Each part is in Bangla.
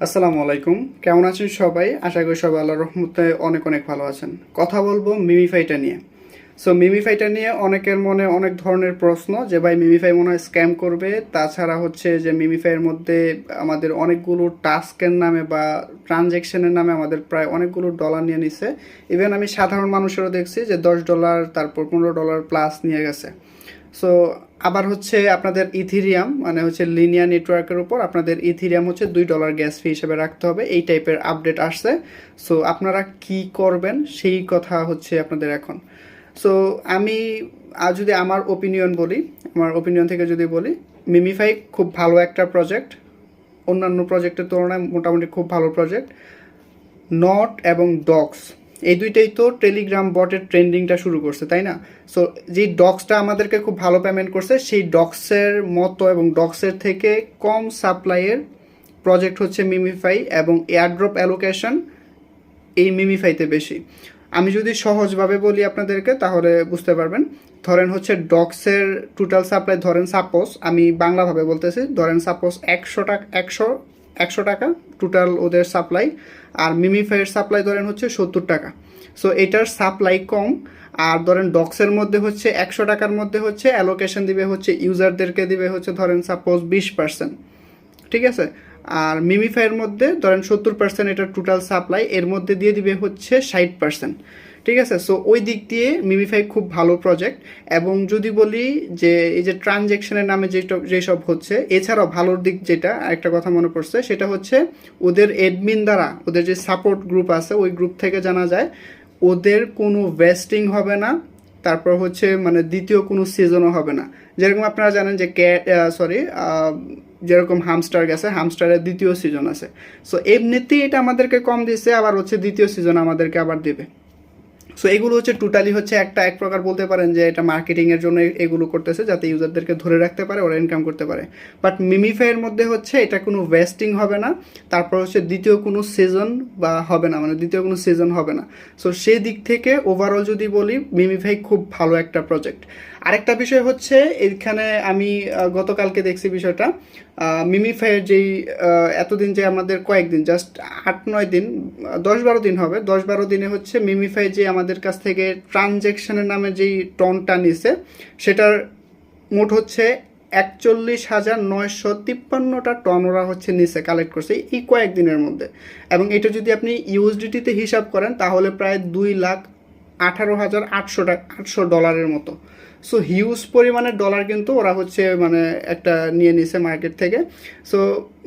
আসসালামু আলাইকুম, কেমন আছেন সবাই? আশা করি সবাই আল্লাহর রহমতে অনেক অনেক ভালো আছেন। কথা বলবো মিমিফাইটা নিয়ে। মিমিফাইটা নিয়ে অনেকের মনে অনেক ধরনের প্রশ্ন যে ভাই মিমিফাই মনে হয় স্ক্যাম করবে। তাছাড়া হচ্ছে যে মিমিফাইয়ের মধ্যে আমাদের অনেকগুলো টাস্কের নামে বা ট্রানজ্যাকশনের নামে আমাদের প্রায় অনেকগুলো ডলার নিয়ে নিছে। ইভেন আমি সাধারণ মানুষেরও দেখছি যে $10 তারপর $15 প্লাস নিয়ে গেছে। সো আবার হচ্ছে আপনাদের ইথিরিয়াম মানে হচ্ছে লিনিয়ার নেটওয়ার্কের উপর আপনাদের ইথিরিয়াম হচ্ছে $2 গ্যাস ফি হিসেবে রাখতে হবে, এই টাইপের আপডেট আসছে। সো আপনারা কি করবেন সেই কথা হচ্ছে আপনাদের এখন। সো আমি যদি আমার ওপিনিয়ন বলি, আমার ওপিনিয়ন থেকে যদি বলি, মিমিফাই খুব ভালো একটা প্রজেক্ট, অন্যান্য প্রজেক্টের তুলনায় মোটামুটি খুব ভালো প্রজেক্ট। নট এবং ডক্স এই দুইটাই তো টেলিগ্রাম বটের ট্রেন্ডিংটা শুরু করছে, তাই না? সো যেই ডক্সটা আমাদেরকে খুব ভালো পেমেন্ট করছে, সেই ডক্সের মতো এবং ডক্সের থেকে কম সাপ্লাইয়ের প্রজেক্ট হচ্ছে মিমিফাই, এবং এয়ারড্রপ অ্যালোকেশন এই মিমিফাইতে বেশি। আমি যদি সহজভাবে বলি আপনাদেরকে তাহলে বুঝতে পারবেন। ধরেন হচ্ছে ডক্সের টোটাল সাপ্লাই, ধরেন সাপোজ, আমি বাংলাভাবে বলতেছি, ধরেন সাপোজ 100 টাকা টোটাল ওদের সাপ্লাই, আর মিমিফাইয়ের সাপ্লাই ধরেন হচ্ছে 70 টাকা। সো এটার সাপ্লাই কম, আর ধরেন ডক্সের মধ্যে হচ্ছে 100 টাকার মধ্যে হচ্ছে অ্যালোকেশন দিবে হচ্ছে ইউজারদেরকে দিবে হচ্ছে ধরেন সাপোজ 20%, ঠিক আছে? আর মিমিফাইয়ের মধ্যে ধরেন 70% এটার টোটাল সাপ্লাই, এর মধ্যে দিয়ে দিবে হচ্ছে 60%, ঠিক আছে? সো ওই দিক দিয়ে মিমিফাই খুব ভালো প্রজেক্ট। এবং যদি বলি যে এই যে ট্রানজ্যাকশনের নামে যেসব হচ্ছে, এছাড়াও ভালোর দিক যেটা একটা কথা মনে পড়ছে, সেটা হচ্ছে ওদের অ্যাডমিন দ্বারা, ওদের যে সাপোর্ট গ্রুপ আছে ওই গ্রুপ থেকে জানা যায় ওদের কোনো ভেস্টিং হবে না, তারপর হচ্ছে মানে দ্বিতীয় কোনো সিজনও হবে না। যেরকম আপনারা জানেন যে যেরকম হামস্টার গেছে, হামস্টারের দ্বিতীয় সিজন আছে। সো এমনিতেই এটা আমাদেরকে কম দিচ্ছে, আবার হচ্ছে দ্বিতীয় সিজন আমাদেরকে আবার দেবে। সো এগুলো হচ্ছে টোটালি হচ্ছে এক প্রকার বলতে পারেন যে এটা মার্কেটিংয়ের জন্য এগুলো করতেছে, যাতে ইউজারদেরকে ধরে রাখতে পারে, ওরা ইনকাম করতে পারে। বাট মিমিফাইয়ের মধ্যে হচ্ছে এটা কোনো ওয়েস্টিং হবে না, তারপর হচ্ছে দ্বিতীয় কোনো সিজন বা হবে না, মানে দ্বিতীয় কোনো সিজন হবে না। সো সেই দিক থেকে ওভারঅল যদি বলি মিমিফাই খুব ভালো একটা প্রজেক্ট। আরেকটা বিষয় হচ্ছে এখানে আমি গতকালকে দেখছি বিষয়টা, মিমিফাইয়ের যেই এতদিন যে আমাদের কয়েকদিন, জাস্ট 8-9 দিন, 10-12 দিন হবে, 10-12 দিনে হচ্ছে মিমিফাই যে আমাদের কাছ থেকে ট্রানজ্যাকশনের নামে যেই টনটা নিছে, সেটার মোট হচ্ছে 41,953টা টন ওরা হচ্ছে নিচে কালেক্ট করছে এই কয়েকদিনের মধ্যে। এবং এটা যদি আপনি ইউএসডিটিতে হিসাব করেন তাহলে প্রায় 2,18,800 মতো। সো হিউজ পরিমাণের ডলার কিন্তু ওরা হচ্ছে মানে একটা নিয়ে নিছে মার্কেট থেকে। সো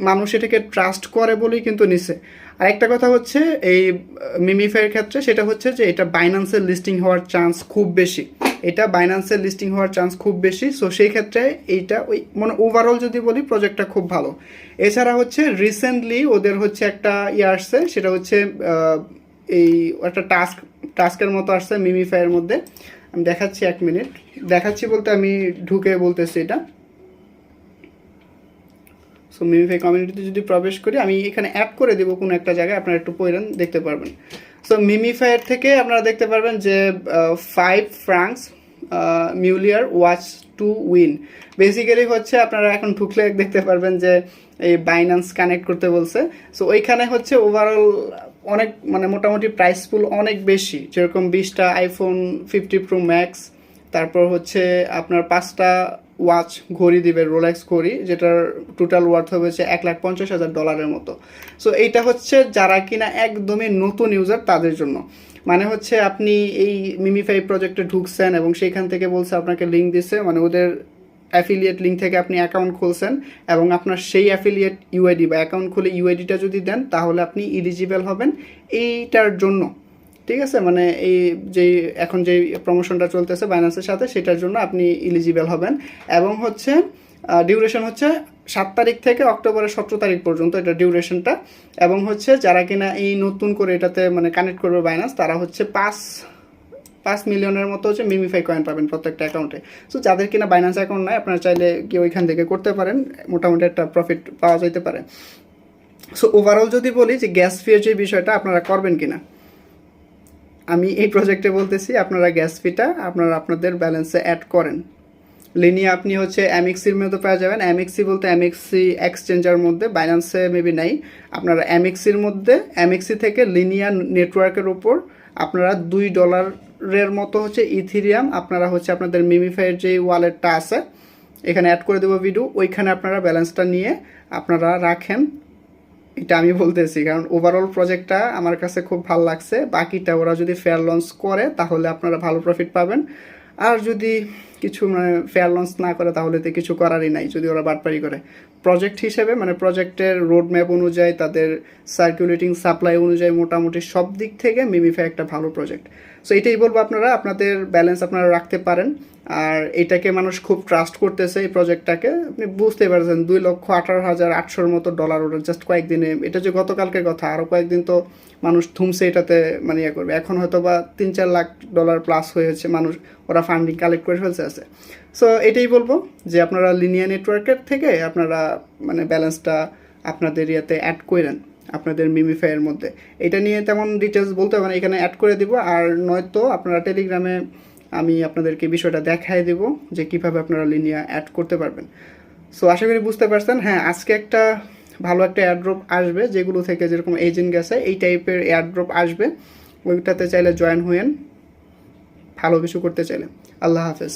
মানুষ এটাকে ট্রাস্ট করে বলেই কিন্তু নিছে। আর একটা কথা হচ্ছে এই মিমিফাইয়ের ক্ষেত্রে, সেটা হচ্ছে যে এটা বাইন্যান্সের লিস্টিং হওয়ার চান্স খুব বেশি, এটা বাইন্যান্সের লিস্টিং হওয়ার চান্স খুব বেশি। সো সেই ক্ষেত্রে এইটা ওই মানে ওভারঅল যদি বলি প্রজেক্টটা খুব ভালো। এছাড়া হচ্ছে রিসেন্টলি ওদের হচ্ছে একটা আসছে, সেটা হচ্ছে এই একটা টাস্কের মতো আসছে মিমিফাইয়ের মধ্যে। আমি দেখাচ্ছি, 1 মিনিট দেখাচ্ছি বলতে আমি ঢুকে বলতেছি এটা। সো মিমিফাই কমিউনিটিতে যদি প্রবেশ করি, আমি এখানে অ্যাড করে দেবো কোনো একটা জায়গায়, আপনারা একটু পড়েন দেখতে পারবেন। সো মিমিফাইয়ের থেকে আপনারা দেখতে পারবেন যে 5 Franck Muller watch to win. Basically হচ্ছে আপনারা এখন ঢুকলে দেখতে পারবেন যে এই বাইন্যান্স কানেক্ট করতে বলছে। সো ওইখানে হচ্ছে ওভারঅল অনেক মানে মোটামুটি প্রাইস পুল অনেক বেশি, যেরকম 20টা আইফোন 50 প্রো ম্যাক্স, তারপর হচ্ছে আপনার 5টা ওয়াচ ঘড়ি দিবে, রোলেক্স ঘড়ি, যেটার টোটাল ওয়ার্থ হচ্ছে $1,50,000 মতো। সো এইটা হচ্ছে যারা কিনা একদমই নতুন ইউজার তাদের জন্য। মানে হচ্ছে আপনি এই মিমিফাই প্রজেক্টে ঢুকছেন এবং সেইখান থেকে বলছে আপনাকে লিঙ্ক দিচ্ছে, মানে ওদের অ্যাফিলিয়েট লিঙ্ক থেকে আপনি অ্যাকাউন্ট খুলছেন, এবং আপনার সেই অ্যাফিলিয়েট ইউআইডি বা অ্যাকাউন্ট খুলে ইউআইডিটা যদি দেন তাহলে আপনি ইলিজিবল হবেন এইটার জন্য, ঠিক আছে? মানে এই যে এখন যে প্রমোশনটা চলতেছে বাইন্যান্সের সাথে, সেটার জন্য আপনি ইলিজিবল হবেন। এবং হচ্ছে ডিউরেশন হচ্ছে 7 তারিখ থেকে অক্টোবরের 17 তারিখ পর্যন্ত এটা ডিউরেশনটা। এবং হচ্ছে যারা কিনা এই নতুন করে এটাতে মানে কানেক্ট করবে বাইন্যান্স, তারা হচ্ছে 5 মিলিয়নের মতো হচ্ছে মিমিফাই কয়েন পাবেন প্রত্যেকটা অ্যাকাউন্টে। সো যাদের কিনা বাইন্যান্স অ্যাকাউন্ট নাই, আপনারা চাইলে কি ওইখান থেকে করতে পারেন, মোটামুটি একটা প্রফিট পাওয়া যেতে পারে। সো ওভারঅল যদি বলি যে গ্যাস ফির যে বিষয়টা আপনারা করবেন কিনা, আমি এই প্রজেক্টে বলতেছি আপনারা গ্যাস ফিটা আপনারা আপনাদের ব্যালেন্সে অ্যাড করেন। লিনিয়া আপনি হচ্ছে এমএক্সির মধ্যে পাওয়া যাবেন। এমএক্সি বলতে এমএক্সি এক্সচেঞ্জার মধ্যে, বাইন্যান্সে মেবি নাই। আপনারা এমএক্সির মধ্যে, এমএক্সি থেকে লিনিয়া নেটওয়ার্কের উপর আপনারা $2 মতো হচ্ছে ইথিরিয়াম আপনারা হচ্ছে আপনাদের মিমিফাইয়ের যে ওয়ালেটটা আছে এখানে অ্যাড করে দেবো ভিডিও, ওইখানে আপনারা ব্যালেন্সটা নিয়ে আপনারা রাখেন। এটা আমি বলতেছি কারণ ওভারঅল প্রজেক্টটা আমার কাছে খুব ভালো লাগছে। বাকিটা ওরা যদি ফেয়ার লঞ্চ করে তাহলে আপনারা ভালো প্রফিট পাবেন, আর যদি কিছু মানে ফেয়ার লঞ্চ না করে তাহলে তো কিছু করারই নাই যদি ওরা বাটপারি করে। প্রজেক্ট হিসেবে মানে প্রজেক্টের রোড ম্যাপ অনুযায়ী, তাদের সার্কুলেটিং সাপ্লাই অনুযায়ী মোটামুটি সব দিক থেকে মিমিফাই একটা ভালো প্রজেক্ট। সো এটাই বলবো, আপনারা আপনাদের ব্যালেন্স আপনারা রাখতে পারেন। আর এটাকে মানুষ খুব ট্রাস্ট করতেছে এই প্রজেক্টটাকে, আপনি বুঝতে পারছেন $2,18,800 মতো ডলার ওরা জাস্ট কয়েকদিনে। এটা যে গতকালকের কথা, আরও কয়েকদিন তো মানুষ থুমসে এটাতে মানে ইয়ে করবে। এখন হয়তো বা $3-4 লাখ প্লাস হয়েছে, মানুষ ওরা ফান্ডিং কালেক্ট করে ফেলছে আছে। সো এটাই বলবো যে আপনারা লিনিয়া নেটওয়ার্কের থেকে আপনারা মানে ব্যালেন্সটা আপনাদের ইয়াতে অ্যাড করেন আপনাদের মিমিফাইয়ের মধ্যে। এটা নিয়ে তেমন ডিটেলস বলতে হবে না, এখানে অ্যাড করে দিব। আর নয়তো আপনারা টেলিগ্রামে আমি আপনাদেরকে বিষয়টা দেখাই দেব যে কীভাবে আপনারা লিনিয়া অ্যাড করতে পারবেন। সো আশা করি বুঝতে পারছেন। হ্যাঁ, আজকে একটা ভালো একটা এয়ারড্রপ আসবে, যেগুলো থেকে যেরকম এজেন্ট গেছে এই টাইপের এয়ারড্রপ আসবে, ওইটাতে চাইলে জয়েন হয়েন ভালো কিছু করতে চাইলে। আল্লাহ হাফেজ।